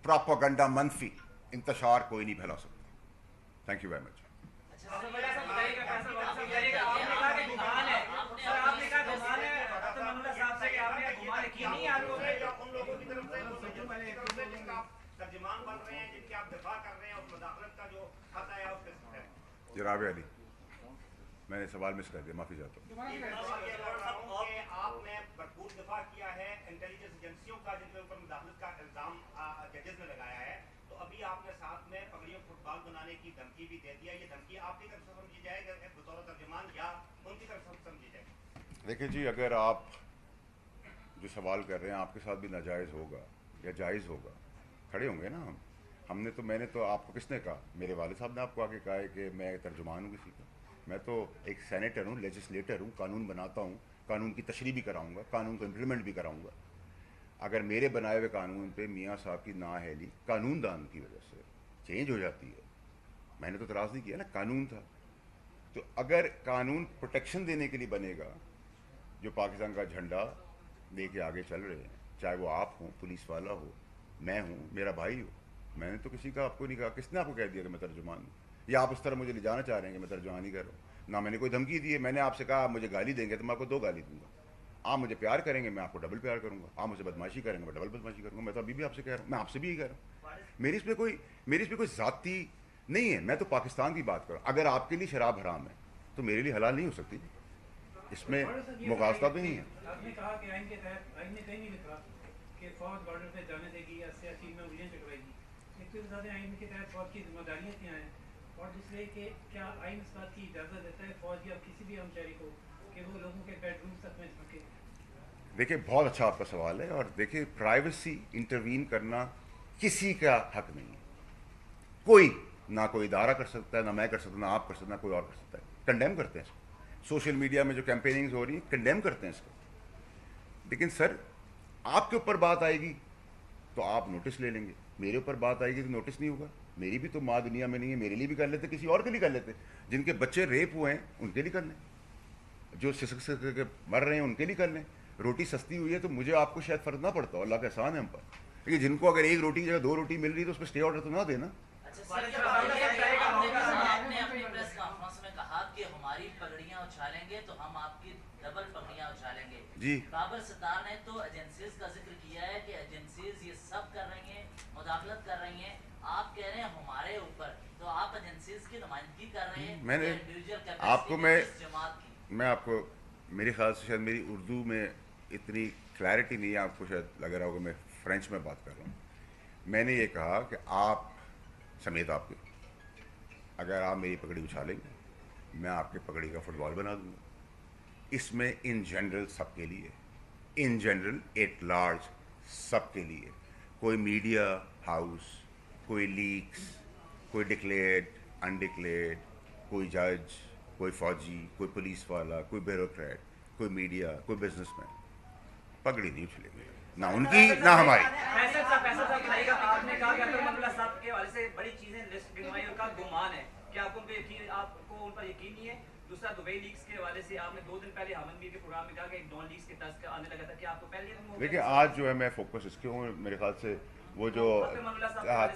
Propaganda मनफी इंतशार कोई नहीं फैला सकता। Thank you very much. जनाब अली, मैंने सवाल मिस कर दिया, माफी चाहता हूँ। आपने भरपूर दफा किया है इंटेलिजेंस एजेंसियों का जिनके ऊपर मुदाखलत का इल्जाम जजेस ने लगाया है, तो अभी आपने साथ में पगड़ियों को फुटबॉल बनाने की धमकी भी दे दिया। ये धमकी आपकी तरफ से समझी जाएगी बतौर तर्जुमान या उनकी तरफ से समझी जाएगी? देखिए जी, अगर आप जो सवाल कर रहे हैं आपके साथ भी नाजायज़ होगा या जायज़ होगा, खड़े होंगे ना हमने तो, मैंने तो आपको किसने कहा? मेरे वालिद साहब ने आपको आके कहा है कि मैं तर्जुमान हूँ किसी का। मैं तो एक सेनेटर हूँ, लेजिस्लेटर हूँ, कानून बनाता हूँ, कानून की तशरीह भी कराऊँगा, कानून को इम्प्लीमेंट भी कराऊँगा। अगर मेरे बनाए हुए कानून पे मियाँ साहब की नाअहली कानूनदान की वजह से चेंज हो जाती है, मैंने तो इतराज़ नहीं किया ना, कानून था। तो अगर कानून प्रोटेक्शन देने के लिए बनेगा, जो पाकिस्तान का झंडा लेके आगे चल रहे हैं, चाहे वो आप हों, पुलिस वाला हो, मैं हूँ, मेरा भाई हो, मैंने तो किसी का आपको नहीं कहा। किसने आपको कह दिया कि मैं तर्जुमान हूँ? या आप उस तरह मुझे ले जाना चाह रहे हैं कि मैं तर्जुमान नहीं कर रहा हूँ? ना मैंने कोई धमकी दी है। मैंने आपसे कहा आप मुझे गाली देंगे तो मैं आपको 2 गाली दूंगा। आप मुझे प्यार करेंगे, मैं आपको डबल प्यार करूँगा। आप मुझे बदमाशी करेंगे, मैं डबल बदमाशी करूँगा। मैं तो अभी भी आपसे कह रहा हूँ, मैं आपसे भी यही कह रहा हूँ। मेरी इसमें कोई ज़ाती नहीं है। मैं तो पाकिस्तान की बात कर रहा हूँ। अगर आपके लिए शराब हराम है तो मेरे लिए हलाल नहीं हो सकती, इसमें मुगासता भी नहीं है। आपने कहा कि आइन के तहत, आइन ने कहीं नहीं लिखा कि फौज बॉर्डर पे जाने देगी या सियासी में उंगलियां चटवाएगी। एक तो बता दें आइन के तहत फौज की जिम्मेदारियाँ क्या हैं, और दूसरे कि क्या आइन इस बात की इजाज़त देता है फौज या किसी भी हमशहरी को कि वो लोगों के बेडरूम तक में झांके? देखिए, बहुत अच्छा आपका सवाल है। और देखिए, प्राइवेसी इंटरवीन करना किसी का हक नहीं है। कोई ना कोई इदारा कर सकता है, ना मैं कर सकता, ना आप कर सकते, ना कोई और कर सकता है। कंडेम करते हैं इसको। सोशल मीडिया में जो कैंपेनिंग्स हो रही हैं, कंडेम करते हैं इसको। लेकिन सर, आपके ऊपर बात आएगी तो आप नोटिस ले लेंगे, मेरे ऊपर बात आएगी तो नोटिस नहीं होगा। मेरी भी तो माँ दुनिया में नहीं है। मेरे लिए भी कर लेते, किसी और के लिए कर लेते। जिनके बच्चे रेप हुए हैं उनके लिए कर लें, जो सिसक के मर रहे हैं उनके लिए कर लें। रोटी सस्ती हुई है तो मुझे आपको शायद फ़र्क ना पड़ता, अल्लाह का एहसान है हम पर। लेकिन जिनको अगर 1 रोटी की जगह 2 रोटी मिल रही है तो उस पर स्टे ऑर्डर तो ना देना। आपने अपनी प्रेस कॉन्फ्रेंस में कहा कि हमारी पगड़ियां उछालेंगे तो हम आपकी डबल पगड़ियां उछालेंगे जी। बाबर सत्तार ने तो एजेंसीज का जिक्र किया है कि एजेंसीज ये सब कर रही हैं, मुदाखलत कर रही हैं। आप कह रहे हैं हमारे ऊपर, तो आप एजेंसीज की नुमाइंदगी कर रहे हैं। मैंने आपको मैं आपको मेरे ख्याल से शायद मेरी उर्दू में इतनी क्लैरिटी नहीं है, आपको शायद लग रहा होगा मैं फ्रेंच में बात कर रहा हूँ। मैंने ये कहा कि आप समेत आपके, अगर आप मेरी पगड़ी उछालेंगे मैं आपके पगड़ी का फुटबॉल बना दूंगा। इसमें इन जनरल सबके लिए, इन जनरल एट लार्ज सबके लिए, कोई मीडिया हाउस, कोई लीक्स, कोई डिक्लेयर्ड, अनडिक्लेयर्ड, कोई जज, कोई फौजी, कोई पुलिस वाला, कोई ब्यूरोक्रेट, कोई मीडिया, कोई बिजनेसमैन पगड़ी नहीं उछलेंगे, ना उनकी ना हमारी। आपने कहा कि अब्दुल साहब के हवाले से बड़ी चीजें लिस्ट गिनवाई, उनका गुमान है, क्या आपको उन पर यकीन नहीं है? दूसरा, दुबई लीग्स के हवाले से आपने 2 दिन पहले हामद मीर के प्रोग्राम में कहा कि नॉन लीग्स के तस्क आने लगा था, क्या आपको पहले दिन हो? देखिए, आज जो है मैं फोकस इसके हूँ, मेरे ख्याल से वो जो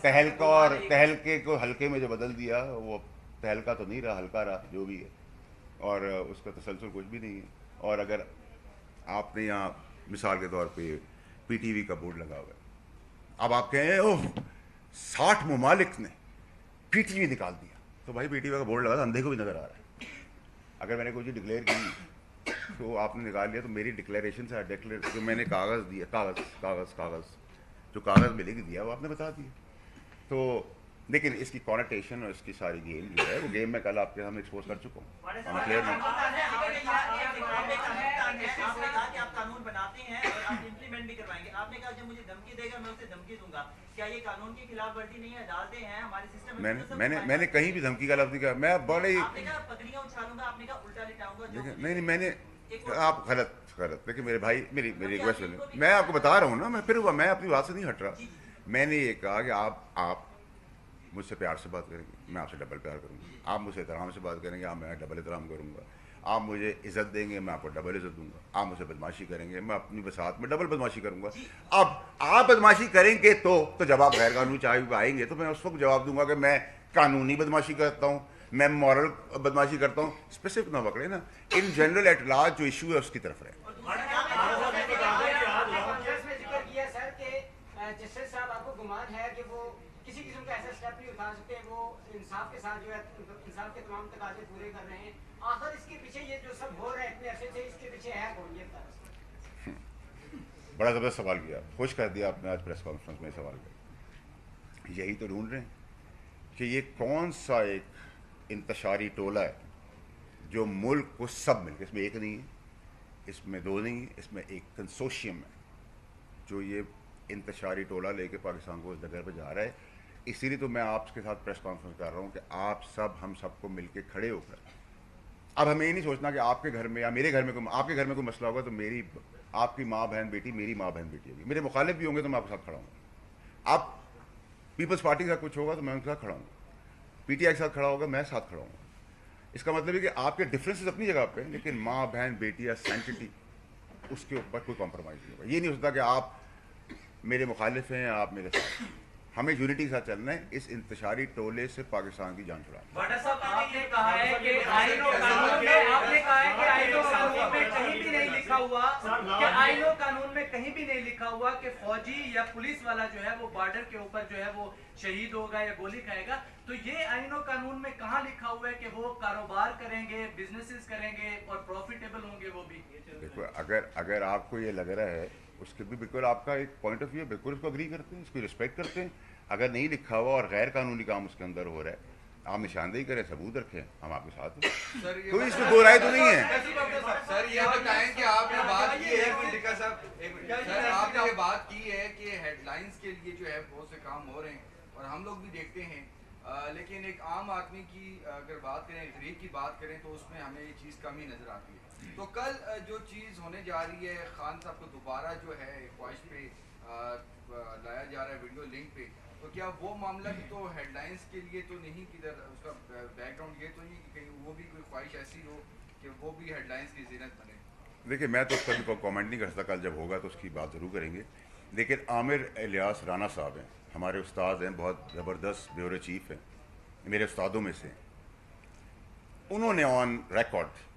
तहलके को हल्के में जो बदल दिया, वो तहलका तो नहीं रहा, हल्का रहा, जो भी है, और उसका तसलसल कुछ भी नहीं है। और अगर आपने यहाँ मिसाल के तौर पे PTV का बोर्ड लगा हुआ है, अब आप कहें ओह 60 ममालिक ने PTV निकाल दिया, तो भाई PTV का बोर्ड लगा था, अंधे को भी नज़र आ रहा है। अगर मैंने कोई चीज़ डिक्लेयर की तो आपने निकाल लिया, तो मेरी डिक्लेरेशन से जो मैंने कागज़ दिया, कागज़ जो कागज़ में लिख दिया वो आपने बता दिया। तो लेकिन इसकी कॉनोटेशन और इसकी सारी गेम जो है, वो गेम मैं कल आपके सामने एक्सपोज कर चुका हूँ। क्लियर नहीं? आप कानून बनाते हैं और आप इंप्लीमेंट भी करवाएंगे। आपने कहा जब मुझे धमकी देगा मैं उसे धमकी दूंगा, क्या ये कानून की खिलाफ वर्जी नहीं है? अदालतें हैं हमारे सिस्टम में। मैंने कहीं भी धमकी का लफ्ज़ नहीं कहा। मैं बड़े आपने कहा पगड़ियां उछालूंगा, आपने कहा उल्टा लिटाऊंगा। नहीं, मैंने आप गलत देखिए मेरे भाई, मेरी रिक्वेस्ट सुनिए, मैं आपको बता रहा हूँ ना, मैं अपनी बात से नहीं हट रहा। मैंने ये कहा कि आप मुझसे प्यार से बात करेंगे, मैं आपसे डबल प्यार करूँगा। आप मुझसे एहतराम से बात करेंगे, मैं डबल एहतराम करूँगा। आप मुझे इज़्ज़त देंगे, मैं आपको डबल इज़्ज़त दूंगा। आप मुझसे बदमाशी करेंगे, मैं अपनी बसात में डबल बदमाशी करूंगा। अब आप बदमाशी करेंगे तो जब आप गैर कानूनी चाबी पे आएंगे तो मैं उस वक्त जवाब दूंगा कि मैं कानूनी बदमाशी करता हूँ, मैं मॉरल बदमाशी करता हूँ। स्पेसिफिक ना पकड़े ना, इन जनरल एट लार्ज जो इशू है उसकी तरफ रहे। जस्टिस साहब, आपको गुमान है कि वो किसी किस्म का ऐसा स्टेप नहीं उठा सकते, वो इंसाफ के साथ जो है इंसाफ के तमाम तकाजे पूरे कर रहे हैं, आखिर इसके पीछे ये जो सब हो रहा है इतने अरसे से, इसके पीछे है कौन? ये बता सकते? बड़ा ज़बरदस्त सवाल किया, खुश कर दिया आपने आज प्रेस कॉन्फ्रेंस में सवाल कर। यही तो ढूंढ रहे हैं कि ये कौन सा एक इंतशारी टोला है जो मुल्क को सब मिलकर, इसमें एक नहीं है, इसमें दो नहीं है, इसमें एक कंसोशियम है जो ये इंतशारी टोला लेके पाकिस्तान को इस जगह पर जा रहा है। इसीलिए तो मैं आपके साथ प्रेस कॉन्फ्रेंस कर रहा हूँ कि आप सब हम सबको मिलके खड़े होकर, अब हमें ये नहीं सोचना कि आपके घर में या मेरे घर में कोई, आपके घर में कोई मसला होगा तो मेरी आपकी माँ बहन बेटी मेरी माँ बहन बेटी होगी, मेरे मुखालिफ भी होंगे तो मैं आपके साथ खड़ा हूँ। आप पीपल्स पार्टी का कुछ होगा तो मैं उनके साथ खड़ा हूँ, पीटीआई के साथ खड़ा होगा मैं साथ खड़ा हूँ। इसका मतलब है कि आपके डिफरेंसेस अपनी जगह पे, लेकिन माँ बहन बेटी या सेंटिटी उसके ऊपर कोई कॉम्प्रोमाइज़ नहीं होगा। ये नहीं हो सकता कि आप मेरे मुखालिफ हैं आप मेरे साथ, हमें यूनिटी के साथ चलना है। इस इंतशारी टोले से पाकिस्तान की जान छुड़ानी। वाडा साहब, आपने कहा है कि आईन और कानून में, आपने कहा है कि आईन और कानून में कहीं भी नहीं लिखा हुआ कि आईन और कानून में कहीं भी नहीं लिखा हुआ कि फौजी या पुलिस वाला जो है वो बॉर्डर के ऊपर जो है वो शहीद होगा या गोली खाएगा। तो ये आईन और कानून में कहाँ लिखा हुआ है कि वो कारोबार करेंगे, बिजनेसेस करेंगे और प्रॉफिटेबल होंगे वो भी? देखो, अगर आपको ये लग रहा है उसके भी बिल्कुल आपका एक पॉइंट ऑफ व्यू है, बिल्कुल इसको अग्री करते हैं, इसको रिस्पेक्ट करते हैं। अगर नहीं लिखा हुआ और गैर कानूनी काम उसके अंदर हो रहा है, आप निशानदेही करें, सबूत रखें, हम आपके साथ हैं। कोई इसमें दो राय तो नहीं है। सर ये बताएं कि आपने बात की है, सर आपने ये बात की है कि हेडलाइंस के लिए जो है बहुत से काम हो रहे हैं और हम लोग भी देखते हैं, लेकिन एक आम आदमी की अगर बात करें, गरीब की बात करें तो उसमें हमें ये चीज़ कमी नज़र आती है। तो कल जो चीज़ होने जा रही है, खान साहब को दोबारा जो है ख्वाहिश पे लाया जा रहा है वीडियो लिंक पे, तो क्या वो मामला भी तो हेडलाइंस के लिए तो नहीं, किधर उसका बैकग्राउंड ये तो नहीं कि कहीं वो भी कोई ख्वाहिश ऐसी हो कि वो भी हेडलाइंस की ज़ीनत बने? देखिए, मैं तो उस पर भी कॉमेंट नहीं कर सकता, कल जब होगा तो उसकी बात ज़रूर करेंगे। लेकिन आमिर इलियास राना साहब हैं, हमारे उस्ताद हैं, बहुत ज़बरदस्त ब्यूरो चीफ हैं, मेरे उस्तादों में से। उन्होंने ऑन रिकॉर्ड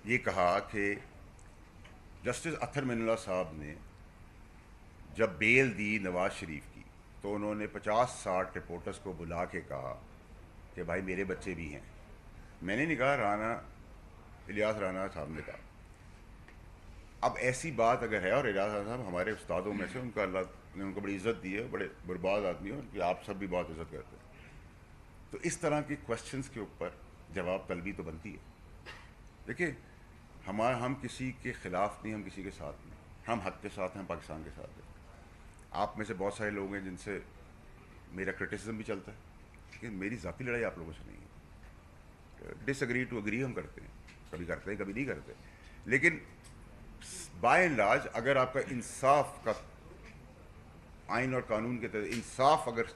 ये कहा कि जस्टिस अत्तर मिनुल्लाह साहब ने जब बेल दी नवाज शरीफ की तो उन्होंने 50-60 रिपोर्टर्स को बुला के कहा कि भाई मेरे बच्चे भी हैं। मैंने नहीं कहा, इलियास राना साहब ने कहा। अब ऐसी बात अगर है, और इलियास राना साहब हमारे उस्तादों में से, उनका अल्लाह ने उनको बड़ी इज़्ज़त दी है, बड़े बर्बाद आदमी है, उनकी आप सब भी बहुत इज़्ज़त करते हैं। तो इस तरह के क्वेश्चंस के ऊपर जवाब तलबी तो बनती है। देखिए, हम किसी के ख़िलाफ़ नहीं, हम किसी के साथ नहीं, हम हक़ के साथ हैं, पाकिस्तान के साथ हैं। आप में से बहुत सारे लोग हैं जिनसे मेरा क्रिटिसिज्म भी चलता है, लेकिन मेरी ज़ाती लड़ाई आप लोगों से नहीं है। डिसएग्री टू एग्री हम करते हैं, कभी करते हैं कभी नहीं करते, लेकिन बाय एंड लार्ज अगर आपका इंसाफ का, आइन और कानून के तहत इंसाफ अगर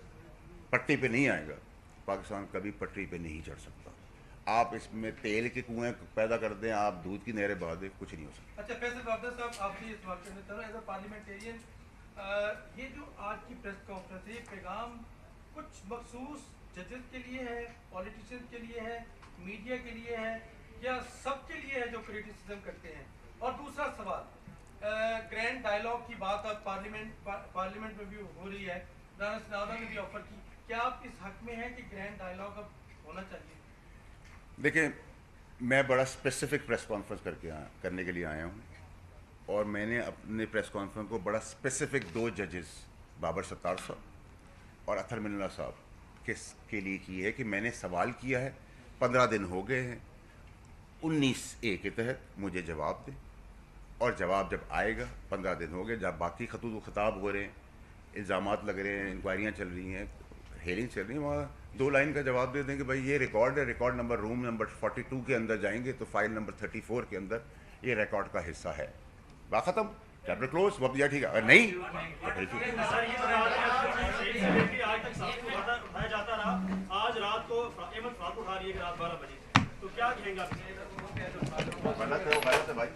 पट्टी पे नहीं आएगा, पाकिस्तान कभी पटरी पे नहीं चढ़ सकता। आप इसमें तेल के कुएं पैदा कर दें, आप दूध की नहरें बहा दें, कुछ नहीं हो सकता। अच्छा फैसल डॉक्टर साहब, आपसे इस बात करना चाह रहा हूँ, एज अ पार्लियामेंटेरियन, ये जो आज की प्रेस कॉन्फ्रेंस है, ये पैगाम कुछ मखसूस जजेस के लिए है, पॉलिटिशियंस के लिए है, मीडिया के लिए है, या सब के लिए है जो क्रिटिसिज्म करते हैं? और दूसरा सवाल, ग्रैंड डायलॉग की बात अब पार्लियामेंट में भी हो रही है, राना सनाउल्लाह ने भी ऑफर की, क्या आप इस हक में हैं कि ग्रैंड डायलॉग अब होना चाहिए? देखिए, मैं बड़ा स्पेसिफिक प्रेस कॉन्फ्रेंस करने के लिए आया हूँ, और मैंने अपने प्रेस कॉन्फ्रेंस को बड़ा स्पेसिफिक 2 जजेस बाबर सत्तार साहब और अत्तर मिनुल्लाह साहब के लिए की है कि मैंने सवाल किया है, 15 दिन हो गए हैं, 19A के तहत मुझे जवाब दें, और जवाब जब आएगा, 15 दिन हो गए, जब बाकी खिताब हो रहे हैं, इल्ज़ामात लग रहे हैं, इंक्वायरियाँ चल रही हैं, हेयरिंग चल रही है, वहाँ 2 लाइन का जवाब दे दें कि भाई ये रिकॉर्ड है, रिकॉर्ड नंबर रूम नंबर 42 के अंदर जाएंगे तो फाइल नंबर 34 के अंदर ये रिकॉर्ड का हिस्सा है, बात खत्म, चैप्टर क्लोज, वक्त दिया, ठीक है। अगर नहीं तो फिर ठीक है। आज तक उठाया जाता रहा, आज रात को अहमद फारूक उठा रही है रात 12 बजे, तो क्या कहेंगे आप? गलत है वो गलत है भाई।